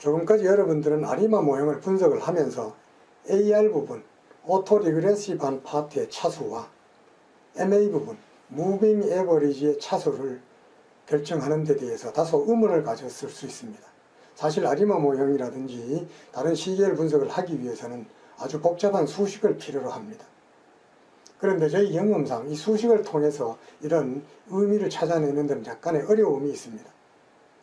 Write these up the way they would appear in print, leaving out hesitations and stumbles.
조금까지 여러분들은 아리마 모형을 분석을 하면서 AR 부분, 오토 리그레시브한 파트의 차수와 MA 부분, 무빙 에버리지의 차수를 결정하는 데 대해서 다소 의문을 가졌을 수 있습니다. 사실 아리마 모형이라든지 다른 시계열 분석을 하기 위해서는 아주 복잡한 수식을 필요로 합니다. 그런데 저희 경험상 이 수식을 통해서 이런 의미를 찾아내는 데는 약간의 어려움이 있습니다.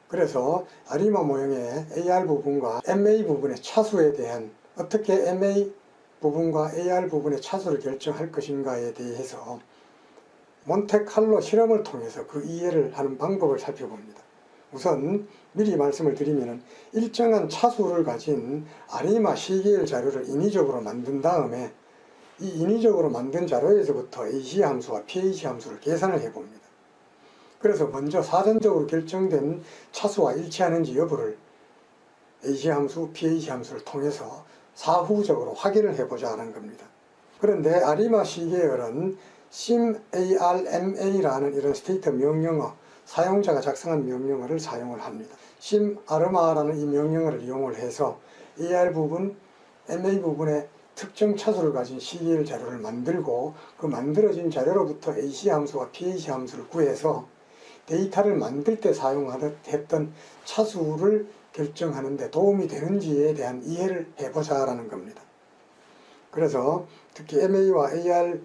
그래서 아리마 모형의 AR 부분과 MA 부분의 차수에 대한 어떻게 MA 부분과 AR 부분의 차수를 결정할 것인가에 대해서 몬테칼로 실험을 통해서 그 이해를 하는 방법을 살펴봅니다. 우선 미리 말씀을 드리면 일정한 차수를 가진 아리마 시계열 자료를 인위적으로 만든 다음에 이 인위적으로 만든 자료에서부터 AC 함수와 PAC 함수를 계산을 해봅니다. 그래서 먼저 사전적으로 결정된 차수와 일치하는지 여부를 AC 함수, PAC 함수를 통해서 사후적으로 확인을 해보자 하는 겁니다. 그런데 아리마 시계열은 SimArma라는 이런 스테이트 명령어, 사용자가 작성한 명령어를 사용을 합니다. SimArma라는 이 명령어를 이용을 해서 AR 부분, MA 부분의 특정 차수를 가진 시계열 자료를 만들고 그 만들어진 자료로부터 AC 함수와 PAC 함수를 구해서 데이터를 만들 때 사용했던 차수를 결정하는 데 도움이 되는지에 대한 이해를 해보자라는 겁니다. 그래서 특히 MA와 AR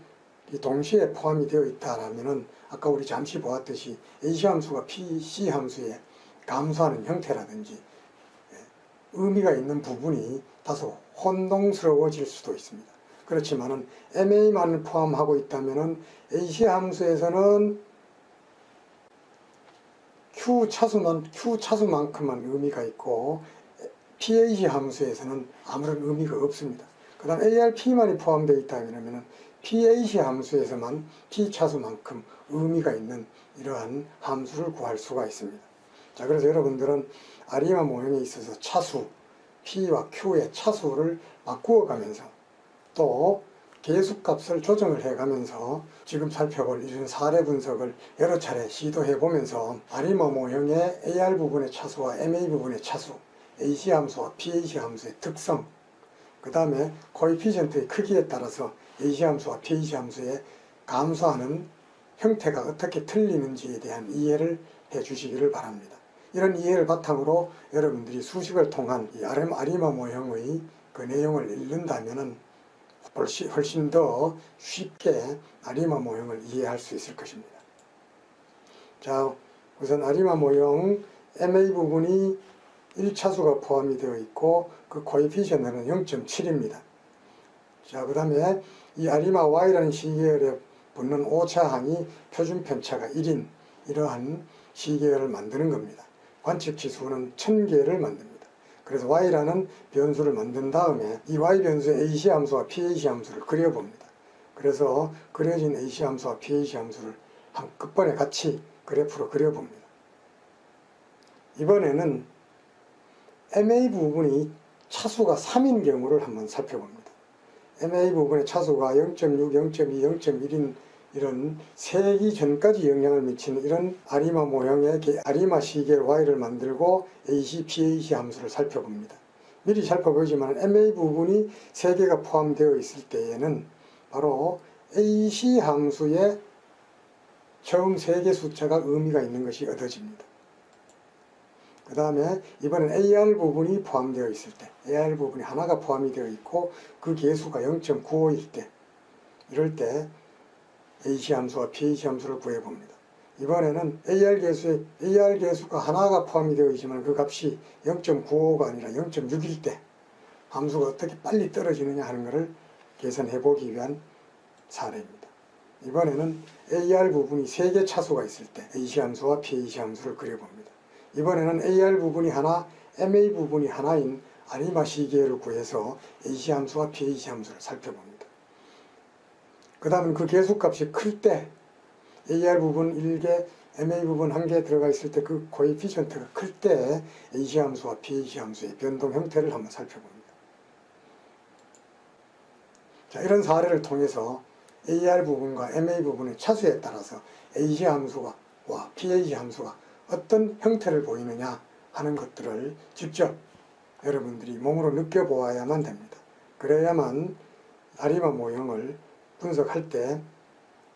동시에 포함이 되어 있다라면은 아까 우리 잠시 보았듯이 AC 함수가 PC 함수에 감소하는 형태라든지 의미가 있는 부분이 다소 혼동스러워질 수도 있습니다. 그렇지만은 MA만을 포함하고 있다면은 AC 함수에서는 Q 차수만큼만 의미가 있고 PAC 함수에서는 아무런 의미가 없습니다. 그 다음 ARP만이 포함되어 있다면 PAC 함수에서만 P 차수만큼 의미가 있는 이러한 함수를 구할 수가 있습니다. 자, 그래서 여러분들은 아리마 모형에 있어서 차수, P와 Q의 차수를 바꾸어 가면서 또 계수값을 조정을 해가면서 지금 살펴볼 이런 사례 분석을 여러 차례 시도해 보면서 아리마 모형의 AR 부분의 차수와 MA 부분의 차수, AC 함수와 PAC 함수의 특성, 그 다음에 코에피션트의 크기에 따라서 AC 함수와 PAC 함수의 감소하는 형태가 어떻게 틀리는지에 대한 이해를 해 주시기를 바랍니다. 이런 이해를 바탕으로 여러분들이 수식을 통한 이 아리마 모형의 그 내용을 읽는다면 훨씬 더 쉽게 아리마 모형을 이해할 수 있을 것입니다. 자, 우선 아리마 모형 MA 부분이 1차수가 포함이 되어 있고 그 코에피션트는 0.7입니다. 자, 그 다음에 이 아리마 Y라는 시계열에 붙는 오차항이 표준 편차가 1인 이러한 시계열을 만드는 겁니다. 관측 지수는 1000개를 만듭니다. 그래서 Y라는 변수를 만든 다음에 이 Y 변수의 AC 함수와 PAC 함수를 그려봅니다. 그래서 그려진 AC 함수와 PAC 함수를 한꺼번에 같이 그래프로 그려봅니다. 이번에는 MA 부분이 차수가 3인 경우를 한번 살펴봅니다. MA 부분의 차수가 0.6, 0.2, 0.1인 이런 세기 전까지 영향을 미치는 이런 아리마 모형의 아리마 시계열 Y를 만들고 AC, PAC 함수를 살펴봅니다. 미리 살펴보지만 MA 부분이 3개가 포함되어 있을 때에는 바로 AC 함수의 처음 3개 숫자가 의미가 있는 것이 얻어집니다. 그 다음에 이번엔 AR 부분이 포함되어 있을 때 AR 부분이 하나가 포함이 되어 있고 그 개수가 0.95일 때 이럴 때 AC 함수와 PAC 함수를 구해봅니다. 이번에는 AR 개수가 하나가 포함이 되어 있지만 그 값이 0.95가 아니라 0.6일 때 함수가 어떻게 빨리 떨어지느냐 하는 것을 계산해보기 위한 사례입니다. 이번에는 AR 부분이 3개 차수가 있을 때 AC 함수와 PAC 함수를 그려봅니다. 이번에는 AR 부분이 하나, MA 부분이 하나인 아리마 시계열을 구해서 AC 함수와 PAC 함수를 살펴봅니다. 그 다음은 그 개수값이 클 때 AR 부분 1개, MA 부분 1개 들어가 있을 때 그 코에피션트가 클 때 AC 함수와 PAC 함수의 변동 형태를 한번 살펴봅니다. 자, 이런 사례를 통해서 AR 부분과 MA 부분의 차수에 따라서 AC 함수와 PAC 함수가 어떤 형태를 보이느냐 하는 것들을 직접 여러분들이 몸으로 느껴보아야만 됩니다. 그래야만 아리마 모형을 분석할 때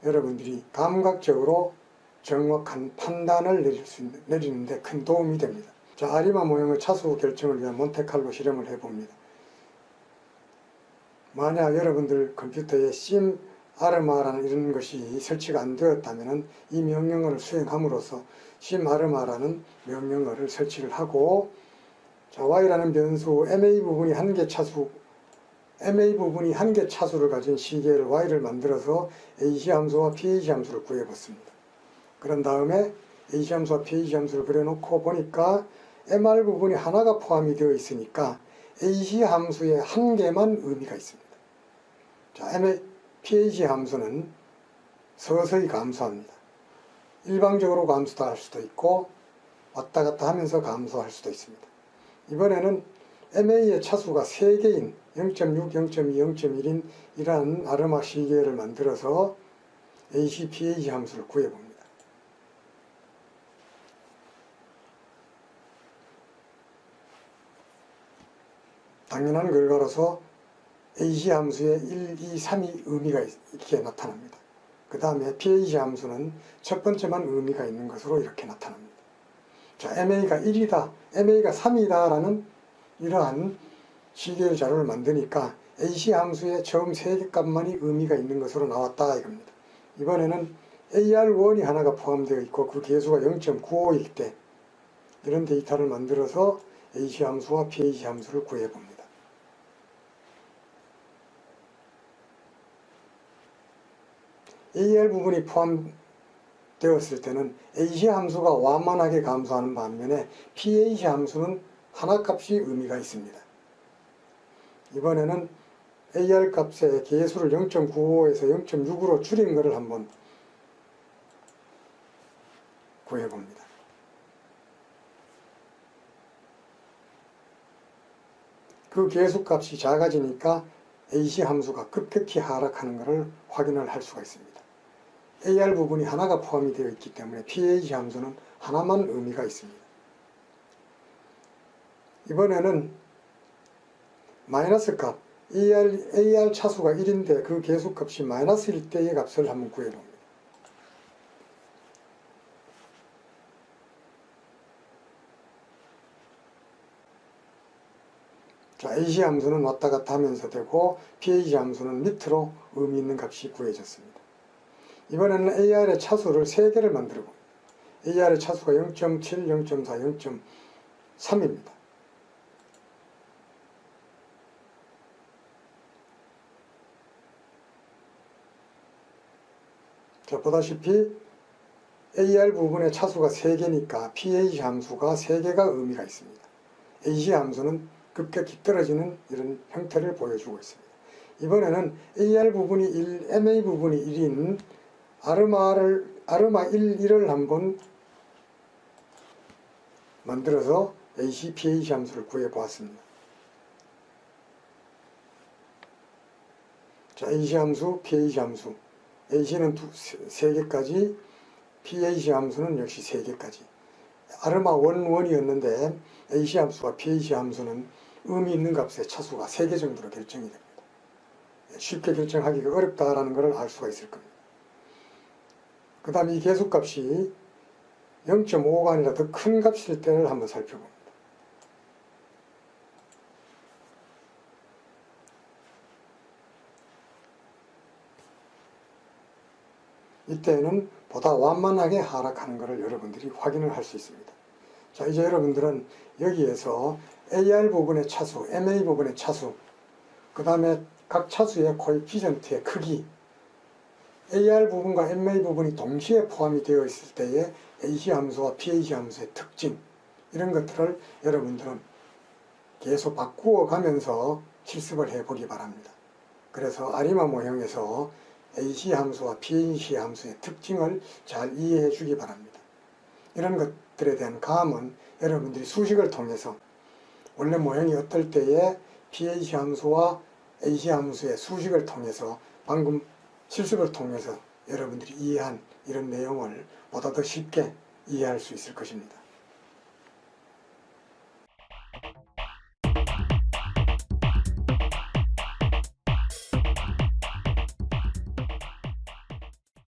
여러분들이 감각적으로 정확한 판단을 내리는데 큰 도움이 됩니다. 자, 아리마 모형의 차수 결정을 위한 몬테칼로 실험을 해봅니다. 만약 여러분들 컴퓨터에 심 아르마라는 이런 것이 설치가 안 되었다면 이 명령어를 수행함으로써 심 아르마라는 명령어를 설치를 하고, 자, y라는 변수 ma 부분이 한 개 차수, ma 부분이 한 개 차수를 가진 시계를 y를 만들어서 ac 함수와 ph 함수를 구해봤습니다. 그런 다음에 ac 함수와 ph 함수를 그려놓고 보니까 mr 부분이 하나가 포함이 되어 있으니까 ac 함수의 한 개만 의미가 있습니다. 자, ph 함수는 서서히 감소합니다. 일방적으로 감소할 수도 있고 왔다 갔다 하면서 감소할 수도 있습니다. 이번에는 ma의 차수가 3개인 0.6, 0.2, 0.1인 이러한 아르마 시계를 만들어서 ac, ph 함수를 구해봅니다. 당연한 결과로서 ac 함수의 1, 2, 3이 의미가 이렇게 나타납니다. 그 다음에 ph 함수는 첫 번째만 의미가 있는 것으로 이렇게 나타납니다. 자, ma가 1이다, ma가 3이다 라는 이러한 시계 자료를 만드니까 ac 함수의 처음 3개 값만이 의미가 있는 것으로 나왔다 이겁니다. 이번에는 AR1이 하나가 포함되어 있고 그 개수가 0.95일 때 이런 데이터를 만들어서 ac 함수와 ph 함수를 구해봅니다. AR 부분이 포함되었을 때는 AC 함수가 완만하게 감소하는 반면에 pH 함수는 하나 값이 의미가 있습니다. 이번에는 AR 값의 개수를 0.95에서 0.6으로 줄인 것을 한번 구해봅니다. 그 개수 값이 작아지니까 AC 함수가 급격히 하락하는 것을 확인을 할 수가 있습니다. AR 부분이 하나가 포함이 되어 있기 때문에 pH 함수는 하나만 의미가 있습니다. 이번에는 마이너스 값, AR 차수가 1인데 그 개수 값이 마이너스 1대의 값을 한번 구해봅니다. 자, AC 함수는 왔다 갔다 하면서 되고 pH 함수는 밑으로 의미 있는 값이 구해졌습니다. 이번에는 AR의 차수를 3개를 만들어 봅니다. AR의 차수가 0.7, 0.4, 0.3입니다. 자, 보다시피 AR 부분의 차수가 3개니까 pH 함수가 3개가 의미가 있습니다. AC 함수는 급격히 떨어지는 이런 형태를 보여주고 있습니다. 이번에는 AR 부분이 1, MA 부분이 1인 아르마 1을 한번 만들어서 AC, pH 함수를 구해보았습니다. 자, AC 함수, pH 함수. AC는 3개까지, pH 함수는 역시 3개까지. 아르마 1이었는데 AC 함수와 pH 함수는 의미 있는 값의 차수가 3개 정도로 결정이 됩니다. 쉽게 결정하기가 어렵다라는 것을 알 수가 있을 겁니다. 그 다음 이 개수값이 0.5가 아니라 더 큰 값일 때를 한번 살펴봅니다. 이때는 보다 완만하게 하락하는 것을 여러분들이 확인을 할 수 있습니다. 자, 이제 여러분들은 여기에서 AR 부분의 차수, MA 부분의 차수, 그 다음에 각 차수의 코에피션트의 크기, AR 부분과 MA 부분이 동시에 포함이 되어 있을 때의 AC 함수와 pH 함수의 특징, 이런 것들을 여러분들은 계속 바꾸어 가면서 실습을 해보기 바랍니다. 그래서 아리마 모형에서 AC 함수와 pH 함수의 특징을 잘 이해해 주기 바랍니다. 이런 것들에 대한 감은 여러분들이 수식을 통해서 원래 모형이 어떨 때에 pH 함수와 AC 함수의 수식을 통해서 방금 실습을 통해서 여러분들이 이해한 이런 내용을 보다 더 쉽게 이해할 수 있을 것입니다.